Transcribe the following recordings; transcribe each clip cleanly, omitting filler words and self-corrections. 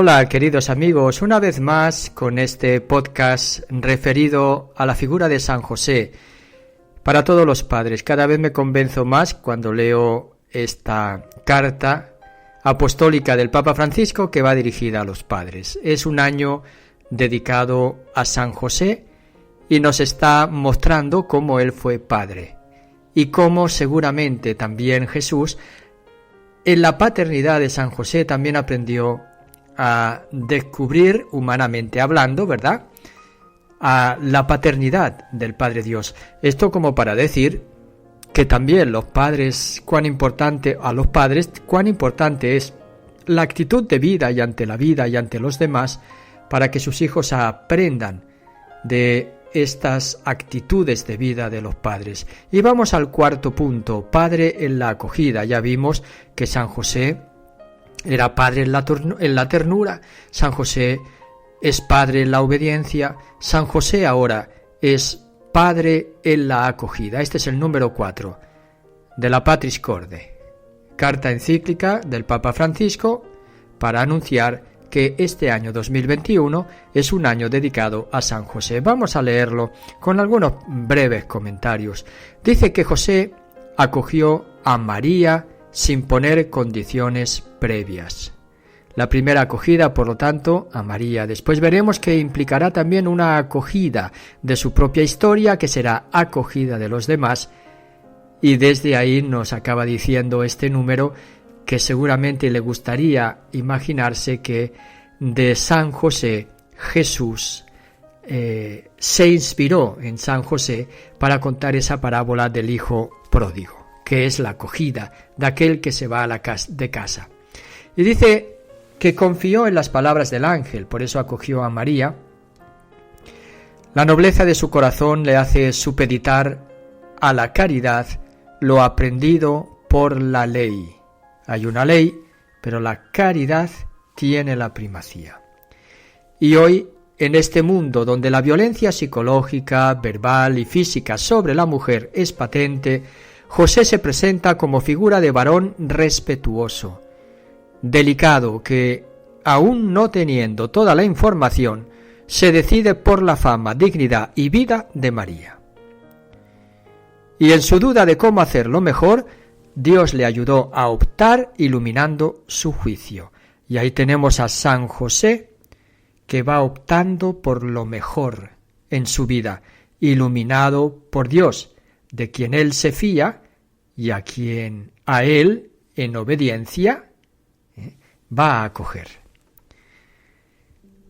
Hola queridos amigos, una vez más con este podcast referido a la figura de San José para todos los padres. Cada vez me convenzo más cuando leo esta carta apostólica del Papa Francisco que va dirigida a los padres. Es un año dedicado a San José y nos está mostrando cómo él fue padre y cómo seguramente también Jesús en la paternidad de San José también aprendió a descubrir, humanamente hablando, ¿verdad?, a la paternidad del Padre Dios. Esto como para decir que también los padres, cuán importante es la actitud de vida y ante la vida y ante los demás, para que sus hijos aprendan de estas actitudes de vida de los padres. Y vamos al cuarto punto, padre en la acogida. Ya vimos que San José era padre en la ternura, San José es padre en la obediencia, San José ahora es padre en la acogida. Este es el número 4 de la Patris Corde, carta encíclica del Papa Francisco para anunciar que este año 2021 es un año dedicado a San José. Vamos a leerlo con algunos breves comentarios. Dice que José acogió a María sin poner condiciones previas. La primera acogida, por lo tanto, a María. Después veremos que implicará también una acogida de su propia historia, que será acogida de los demás, y desde ahí nos acaba diciendo este número que seguramente le gustaría imaginarse que de San José Jesús se inspiró en San José para contar esa parábola del hijo pródigo, que es la acogida de aquel que se va de casa. Y dice que confió en las palabras del ángel, por eso acogió a María. La nobleza de su corazón le hace supeditar a la caridad lo aprendido por la ley. Hay una ley, pero la caridad tiene la primacía. Y hoy, en este mundo donde la violencia psicológica, verbal y física sobre la mujer es patente, José se presenta como figura de varón respetuoso, delicado, que, aún no teniendo toda la información, se decide por la fama, dignidad y vida de María. Y en su duda de cómo hacerlo mejor, Dios le ayudó a optar iluminando su juicio. Y ahí tenemos a San José, que va optando por lo mejor en su vida, iluminado por Dios, de quien él se fía y a quien a él, en obediencia, va a acoger.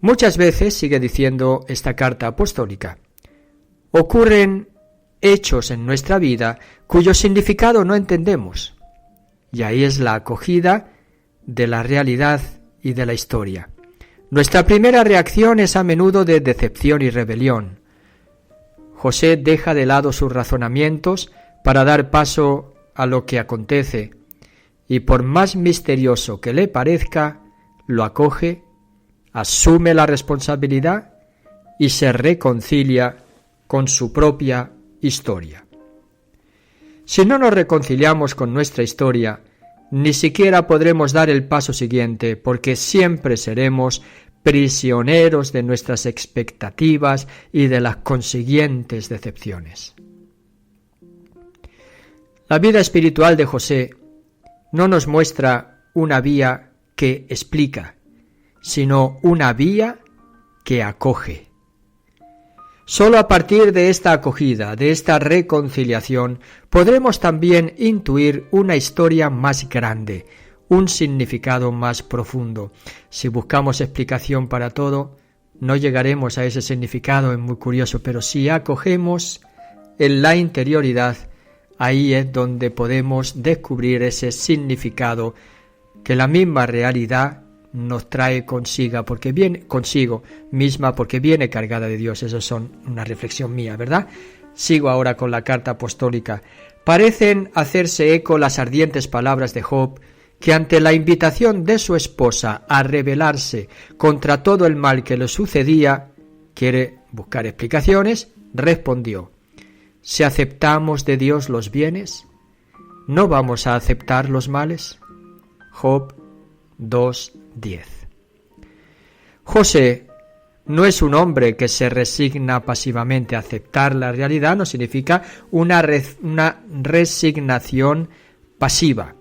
Muchas veces, sigue diciendo esta carta apostólica, ocurren hechos en nuestra vida cuyo significado no entendemos, y ahí es la acogida de la realidad y de la historia. Nuestra primera reacción es a menudo de decepción y rebelión. José deja de lado sus razonamientos para dar paso a lo que acontece, y por más misterioso que le parezca, lo acoge, asume la responsabilidad y se reconcilia con su propia historia. Si no nos reconciliamos con nuestra historia, ni siquiera podremos dar el paso siguiente, porque siempre seremos prisioneros de nuestras expectativas y de las consiguientes decepciones. La vida espiritual de José no nos muestra una vía que explica, sino una vía que acoge. Solo a partir de esta acogida, de esta reconciliación, podremos también intuir una historia más grande, un significado más profundo. Si buscamos explicación para todo, no llegaremos a ese significado, es muy curioso, pero si acogemos en la interioridad, ahí es donde podemos descubrir ese significado que la misma realidad nos trae consigo, porque viene cargada de Dios. Eso son una reflexión mía, ¿verdad? Sigo ahora con la carta apostólica. Parecen hacerse eco las ardientes palabras de Job, que ante la invitación de su esposa a rebelarse contra todo el mal que le sucedía, quiere buscar explicaciones, respondió: si aceptamos de Dios los bienes, ¿no vamos a aceptar los males? Job 2:10. José no es un hombre que se resigna pasivamente. Aceptar la realidad no significa una resignación pasiva,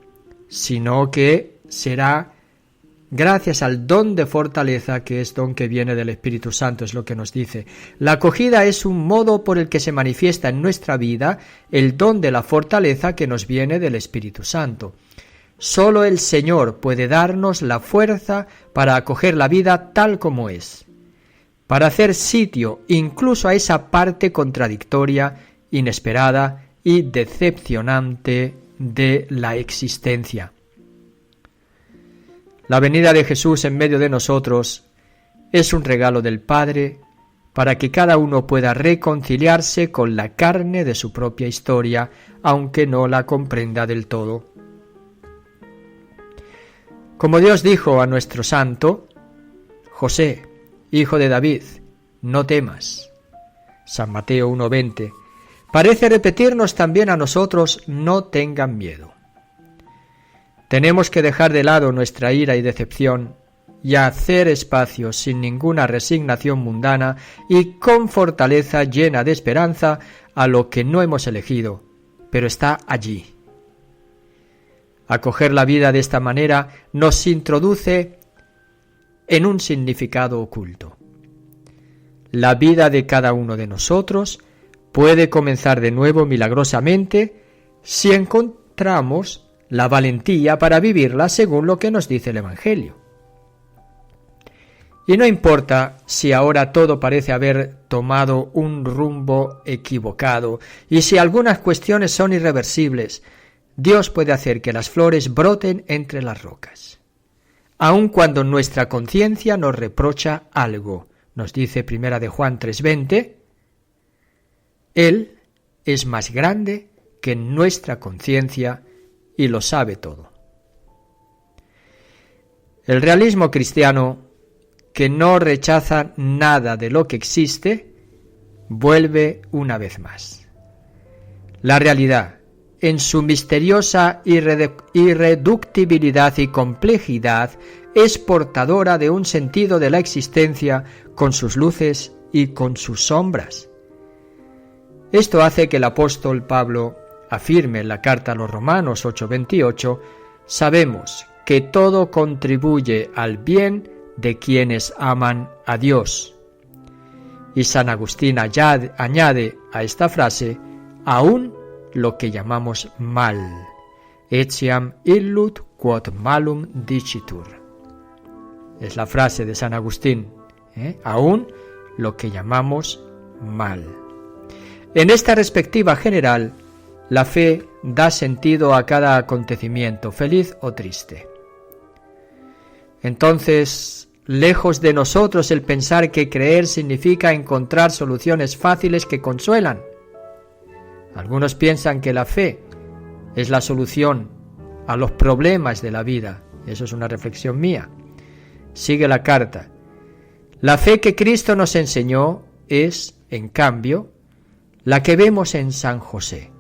sino que será gracias al don de fortaleza, que es don que viene del Espíritu Santo, es lo que nos dice. La acogida es un modo por el que se manifiesta en nuestra vida el don de la fortaleza que nos viene del Espíritu Santo. Solo el Señor puede darnos la fuerza para acoger la vida tal como es, para hacer sitio incluso a esa parte contradictoria, inesperada y decepcionante de la existencia. La venida de Jesús en medio de nosotros es un regalo del Padre para que cada uno pueda reconciliarse con la carne de su propia historia, aunque no la comprenda del todo. Como Dios dijo a nuestro santo, José, hijo de David, no temas. San Mateo 1:20. Parece repetirnos también a nosotros, no tengan miedo. Tenemos que dejar de lado nuestra ira y decepción y hacer espacio sin ninguna resignación mundana y con fortaleza llena de esperanza a lo que no hemos elegido, pero está allí. Acoger la vida de esta manera nos introduce en un significado oculto. La vida de cada uno de nosotros puede comenzar de nuevo milagrosamente si encontramos la valentía para vivirla según lo que nos dice el Evangelio. Y no importa si ahora todo parece haber tomado un rumbo equivocado y si algunas cuestiones son irreversibles, Dios puede hacer que las flores broten entre las rocas. Aun cuando nuestra conciencia nos reprocha algo, nos dice 1 de Juan 3:20, Él es más grande que nuestra conciencia y lo sabe todo. El realismo cristiano, que no rechaza nada de lo que existe, vuelve una vez más. La realidad, en su misteriosa irreductibilidad y complejidad, es portadora de un sentido de la existencia con sus luces y con sus sombras. Esto hace que el apóstol Pablo afirme en la carta a los Romanos 8:28, sabemos que todo contribuye al bien de quienes aman a Dios. Y San Agustín añade a esta frase, aún lo que llamamos mal. Etiam illut quod malum dicitur. Es la frase de San Agustín, aún lo que llamamos mal. En esta perspectiva general, la fe da sentido a cada acontecimiento, feliz o triste. Entonces, lejos de nosotros el pensar que creer significa encontrar soluciones fáciles que consuelan. Algunos piensan que la fe es la solución a los problemas de la vida. Eso es una reflexión mía. Sigue la carta. La fe que Cristo nos enseñó es, en cambio, la que vemos en San José,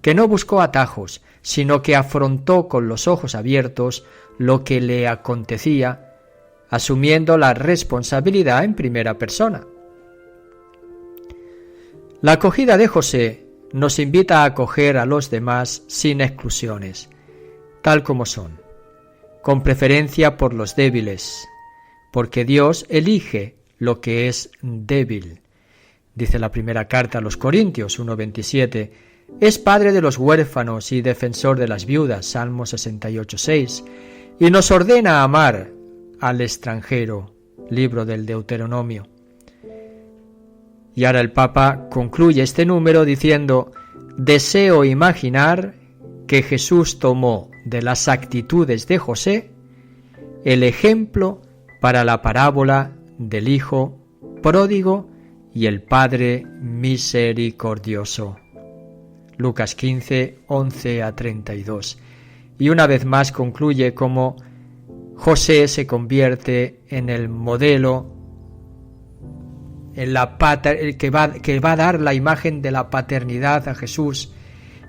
que no buscó atajos, sino que afrontó con los ojos abiertos lo que le acontecía, asumiendo la responsabilidad en primera persona. La acogida de José nos invita a acoger a los demás sin exclusiones, tal como son, con preferencia por los débiles, porque Dios elige lo que es débil. Dice la primera carta a los Corintios 1:27, es padre de los huérfanos y defensor de las viudas, Salmo 68:6, y nos ordena amar al extranjero, libro del Deuteronomio. Y ahora el Papa concluye este número diciendo, deseo imaginar que Jesús tomó de las actitudes de José el ejemplo para la parábola del Hijo pródigo y el Padre misericordioso. Lucas 15, 11 a 32. Y una vez más concluye como José se convierte en el modelo, en el que va a dar la imagen de la paternidad a Jesús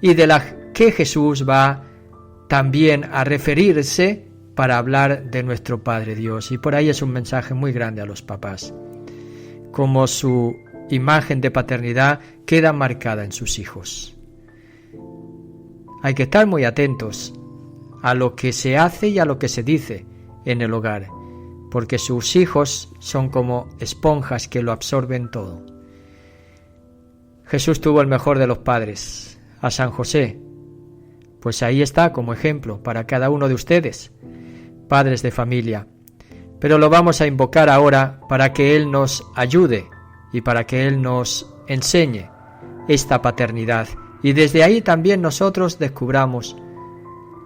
y de la que Jesús va también a referirse para hablar de nuestro Padre Dios. Y por ahí es un mensaje muy grande a los papás, como su imagen de paternidad queda marcada en sus hijos. Hay que estar muy atentos a lo que se hace y a lo que se dice en el hogar, porque sus hijos son como esponjas que lo absorben todo. Jesús tuvo el mejor de los padres, a San José. Pues ahí está como ejemplo para cada uno de ustedes, padres de familia. Pero lo vamos a invocar ahora para que Él nos ayude y para que Él nos enseñe esta paternidad. Y desde ahí también nosotros descubramos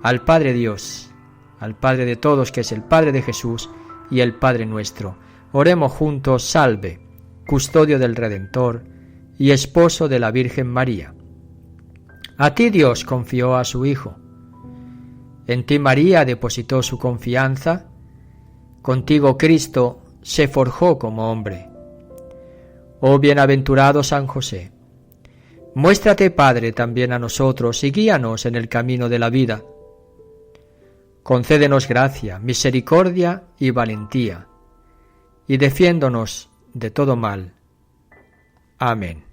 al Padre Dios, al Padre de todos, que es el Padre de Jesús y el Padre nuestro. Oremos juntos: salve, custodio del Redentor y esposo de la Virgen María. A ti Dios confió a su Hijo. En ti María depositó su confianza. Contigo Cristo se forjó como hombre. Oh bienaventurado San José, muéstrate Padre también a nosotros y guíanos en el camino de la vida. Concédenos gracia, misericordia y valentía, y defiéndonos de todo mal. Amén.